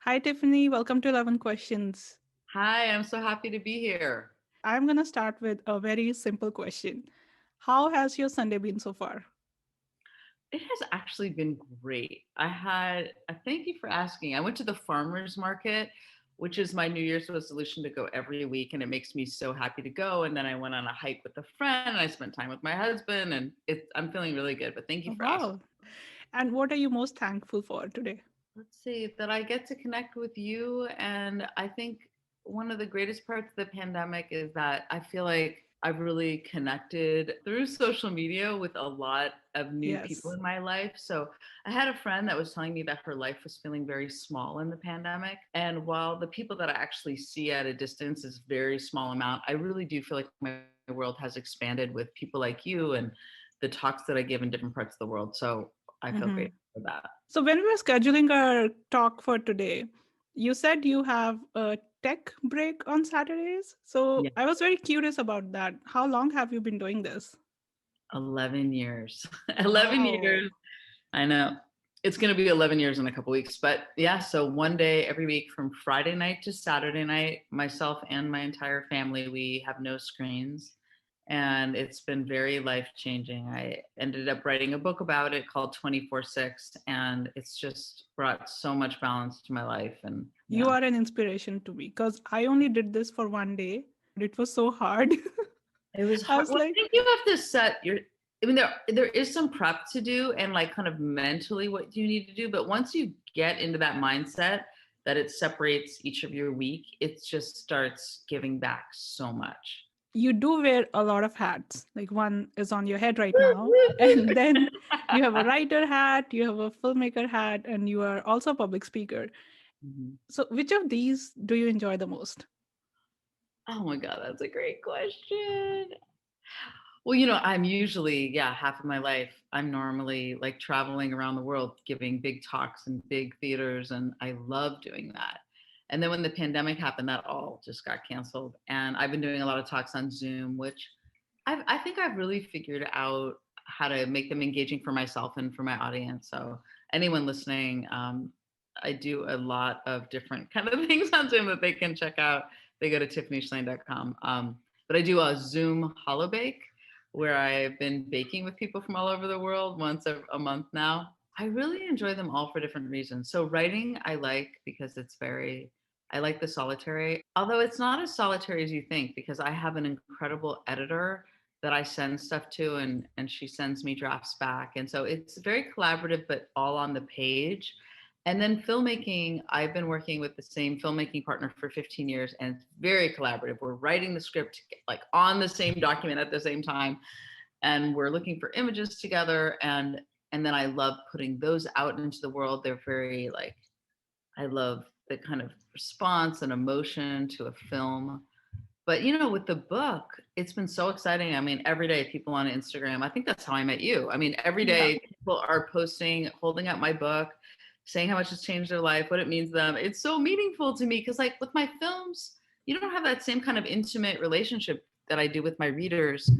Hi, Tiffany. Welcome to 11 Questions. Hi, I'm so happy to be here. I'm going to start with a very simple question. How has your Sunday been so far? It has actually been great. Thank you for asking. I went to the farmer's market, which is my New Year's resolution to go every week, and it makes me so happy to go. And then I went on a hike with a friend, and I spent time with my husband, and I'm feeling really good. But thank you Oh, for asking. wow. And what are you most thankful for today? Let's see, that I get to connect with you. And I think one of the greatest parts of the pandemic is that I feel like I've really connected through social media with a lot of new people Yes. in my life. So I had a friend that was telling me that her life was feeling very small in the pandemic. And while the people that I actually see at a distance is very small amount, I really do feel like my world has expanded with people like you and the talks that I give in different parts of the world. So I feel Hmm. great for that. So, when we were scheduling our talk for today, you said you have a tech break on Saturdays. So, I was very curious about that. How long have you been doing this? 11 years. 11 Wow. years. I know. It's going to be 11 years in a couple weeks. But yeah, so one day every week from Friday night to Saturday night, myself and my entire family, we have no screens. And it's been very life changing. I ended up writing a book about it called 24/6, and it's just brought so much balance to my life. And You yeah, are an inspiration to me because I only did this for one day. It was so hard. it was I hard. was Well, I like, think you have to set your. I mean, there is some prep to do and like kind of mentally what you need to do, but once you get into that mindset that it separates each of your week, it just starts giving back so much. you do wear a lot of hats. Like one is on your head right now. And then you have a writer hat, you have a filmmaker hat, and you are also a public speaker. Mhm. So, which of these do you enjoy the most? Oh my God, that's a great question. Well, I'm usually, yeah, half of my life, I'm normally like traveling around the world giving big talks in big theaters, and I love doing that. And then when the pandemic happened, that all just got canceled. And I've been doing a lot of talks on Zoom, which I think I've really figured out how to make them engaging for myself and for my audience. So anyone listening, I do a lot of different kind of things on Zoom that they can check out. They go to tiffanyshlain.com. But I do a Zoom holobake where I've been baking with people from all over the world once a month now. I really enjoy them all for different reasons. So writing I like because I like the solitary, although it's not as solitary as you think because I have an incredible editor that I send stuff to, and she sends me drafts back. And so it's very collaborative but all on the page. And then filmmaking, I've been working with the same filmmaking partner for 15 years, and it's very collaborative. We're writing the script like on the same document at the same time, and we're looking for images together. And then I love putting those out into the world. They're very like, I love the kind of response and emotion to a film. But with the book, it's been so exciting. I mean, every day people on Instagram, I think that's how I met you. I mean, every Yeah. day people are posting, holding up my book, saying how much it's changed their life, what it means to them. It's so meaningful to me because, like, with my films, you don't have that same kind of intimate relationship that I do with my readers.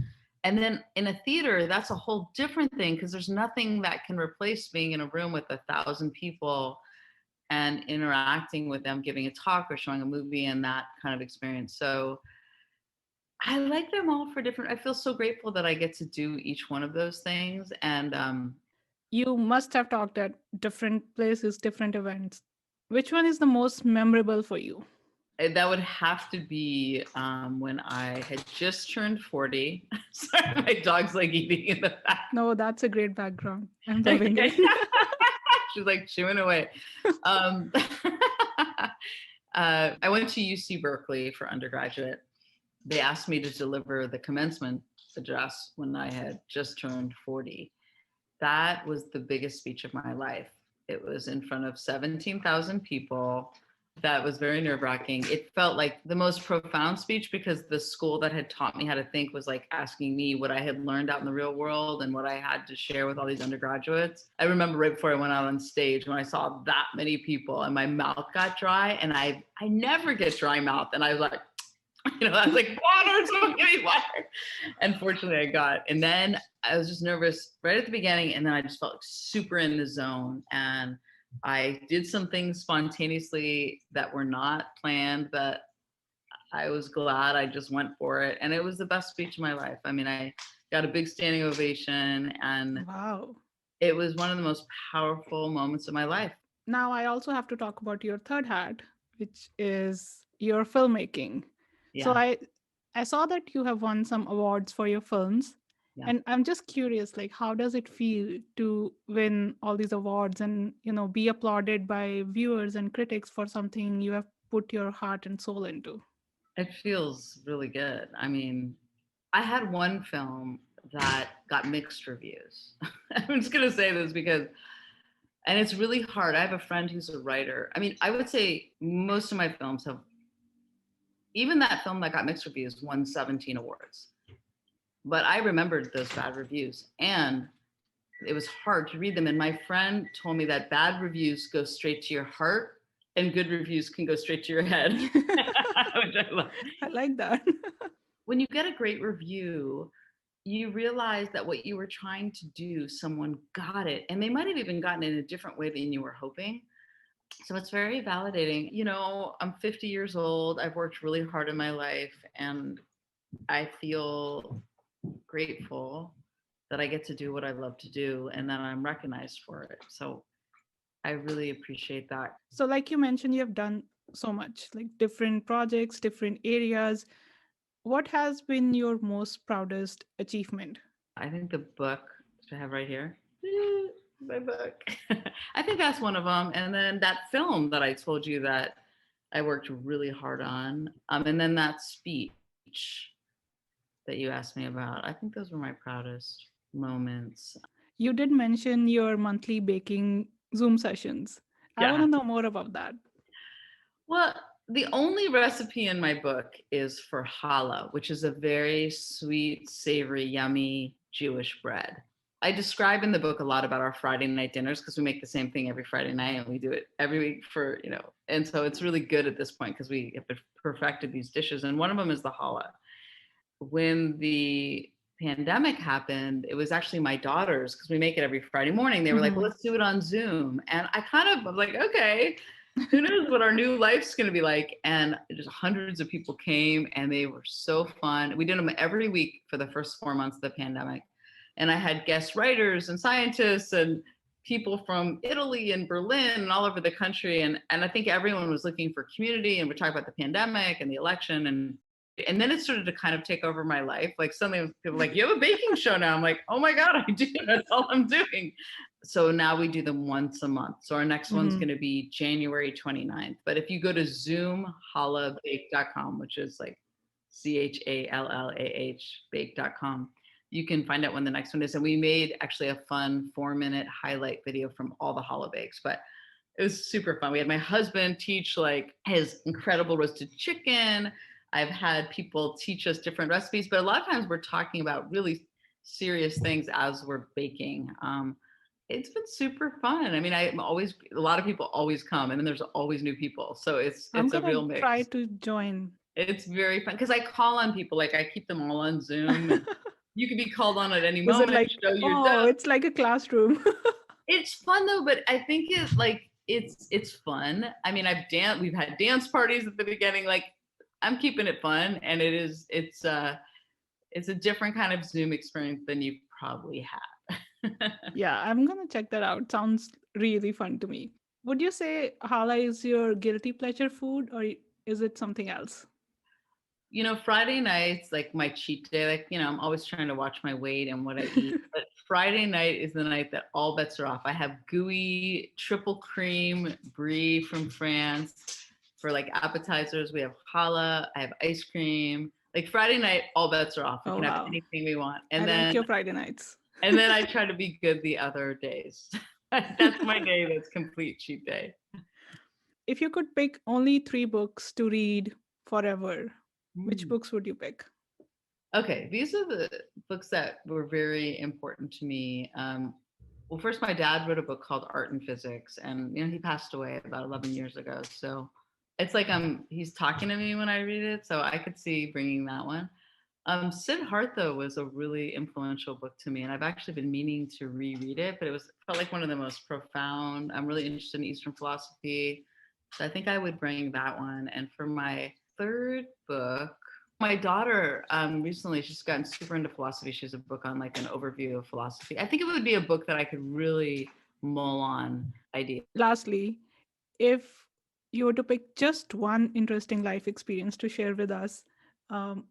And then in a theater, that's a whole different thing because there's nothing that can replace being in a room with 1,000 people and interacting with them, giving a talk or showing a movie and that kind of experience. So I like them all for different. I feel so grateful that I get to do each one of those things. And You must have talked at different places, different events. Which one is the most memorable for you? that would have to be when I had just turned 40. Sorry, my dog's like eating in the back. No, that's a great background. I'm loving Okay. it. She's like chewing away. Um, I went to UC Berkeley for undergraduate. They asked me to deliver the commencement address when I had just turned 40. That was the biggest speech of my life. It was in front of 17,000 people. That was very nerve wracking. It felt like the most profound speech because the school that had taught me how to think was like asking me what I had learned out in the real world and what I had to share with all these undergraduates. I remember right before I went out on stage when I saw that many people and my mouth got dry, and I never get dry mouth, and I was like, I was like, water, someone give me water. And fortunately I got, and then I was just nervous right at the beginning. And then I just felt like super in the zone. And I did some things spontaneously that were not planned, that I was glad I just went for it. And it was the best speech of my life. I mean, I got a big standing ovation, and Wow. it was one of the most powerful moments of my life. Now, I also have to talk about your third hat, which is your filmmaking. So Yeah. I saw that you have won some awards for your films, Yeah. and I'm just curious, like, how does it feel to win all these awards and be applauded by viewers and critics for something you have put your heart and soul into? It feels really good. I mean, I had one film that got mixed reviews. I'm just going to say this because, and it's really hard. I have a friend who's a writer. I mean, I would say most of my films have, even that film that got mixed reviews won 17 awards. But I remembered those bad reviews, and it was hard to read them. And my friend told me that bad reviews go straight to your heart and good reviews can go straight to your head. Which I love. I like that. When you get a great review, you realize that what you were trying to do, someone got it. And they might have even gotten it in a different way than you were hoping. So it's very validating. I'm 50 years old. I've worked really hard in my life, and I feel grateful that I get to do what I love to do and that I'm recognized for it. So I really appreciate that. So, like you mentioned, you have done so much, like different projects, different areas. What has been your most proudest achievement? I think the book, which I have right here, my book. I think that's one of them. And then that film that I told you that I worked really hard on. And then that speech that you asked me about. I think those were my proudest moments. You did mention your monthly baking Zoom sessions. I want Yeah. to know more about that. Well, the only recipe in my book is for challah, which is a very sweet, savory, yummy Jewish bread. I describe in the book a lot about our Friday night dinners because we make the same thing every Friday night and we do it every week and so it's really good at this point because we have perfected these dishes. And one of them is the challah. When the pandemic happened, it was actually my daughters, because we make it every Friday morning. They were like, well, Mhm. let's do it on Zoom. And I kind of was like, okay, who knows what our new life's going to be like. And just hundreds of people came and they were so fun. We did them every week for the first 4 months of the pandemic. And I had guest writers and scientists and people from Italy and Berlin and all over the country. And I think everyone was looking for community, and we're talking about the pandemic and the election. And then it started to kind of take over my life. Like suddenly people were like, you have a baking show now. I'm like, oh my God, I do. That's all I'm doing. So now we do them once a month. So our next one's Mhm. going to be January 29th. But if you go to zoomhallahbake.com, which is like CHALLAH bake.com, you can find out when the next one is. And we made actually a fun 4-minute highlight video from all the challah bakes. But it was super fun. We had my husband teach like his incredible roasted chicken. I've had people teach us different recipes, but a lot of times we're talking about really serious things as we're baking. It's been super fun. I mean, a lot of people always come, and then there's always new people. So I'm it's a gonna real try mix. to join. It's very fun because I call on people, like I keep them all on Zoom, and you can be called on at any Is it moment, like, show your oh, dough. it's like a classroom? It's fun though, but I think it's fun. I mean, we've had dance parties at the beginning. Like I'm keeping it fun, and it's a different kind of Zoom experience than you probably had. Yeah, I'm gonna check that out. Sounds really fun to me. Would you say challah is your guilty pleasure food, or is it something else? Friday nights, like my cheat day, like, I'm always trying to watch my weight and what I eat. But Friday night is the night that all bets are off. I have gooey triple cream brie from France for like appetizers. We have challah, I have ice cream. Like Friday night, all bets are off. We Oh can have wow, anything we want. I like your Friday nights. And then I try to be good the other days. That's my day. That's complete cheat day. If you could pick only three books to read forever, which Mm. books would you pick? Okay, these are the books that were very important to me. Well, first, my dad wrote a book called Art and Physics, and he passed away about 11 years ago. So it's like he's talking to me when I read it. So I could see bringing that one. Siddhartha was a really influential book to me, and I've actually been meaning to reread it. But it was felt like one of the most profound. I'm really interested in Eastern philosophy, so I think I would bring that one. And for my third book, my daughter recently she's gotten super into philosophy. She has a book on like an overview of philosophy. I think it would be a book that I could really mull on ideas. Lastly, if you were to pick just one interesting life experience to share with us,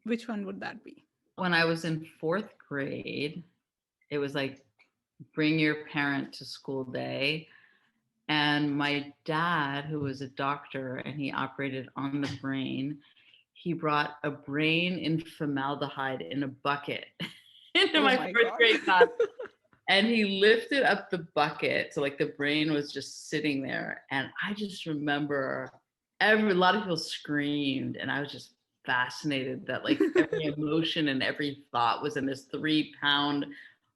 which one would that be? When I was in fourth grade, it was like bring your parent to school day. And my dad, who was a doctor and he operated on the brain, he brought a brain in formaldehyde in a bucket into Oh my my fourth God. grade class. And he lifted up the bucket. So like the brain was just sitting there. And I just remember a lot of people screamed. And I was just fascinated that like every emotion and every thought was in this 3 pound,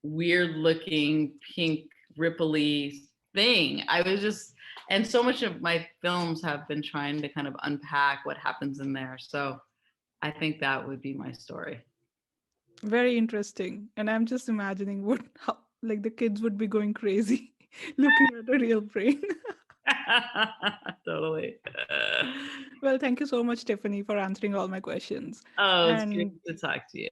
weird looking, pink, ripply thing. I was just, and so much of my films have been trying to kind of unpack what happens in there. So I think that would be my story. Very interesting. And I'm just imagining what how like the kids would be going crazy looking at a real brain. Totally. Well, thank you so much, Tiffany, for answering all my questions. Oh, it's great And to talk to you.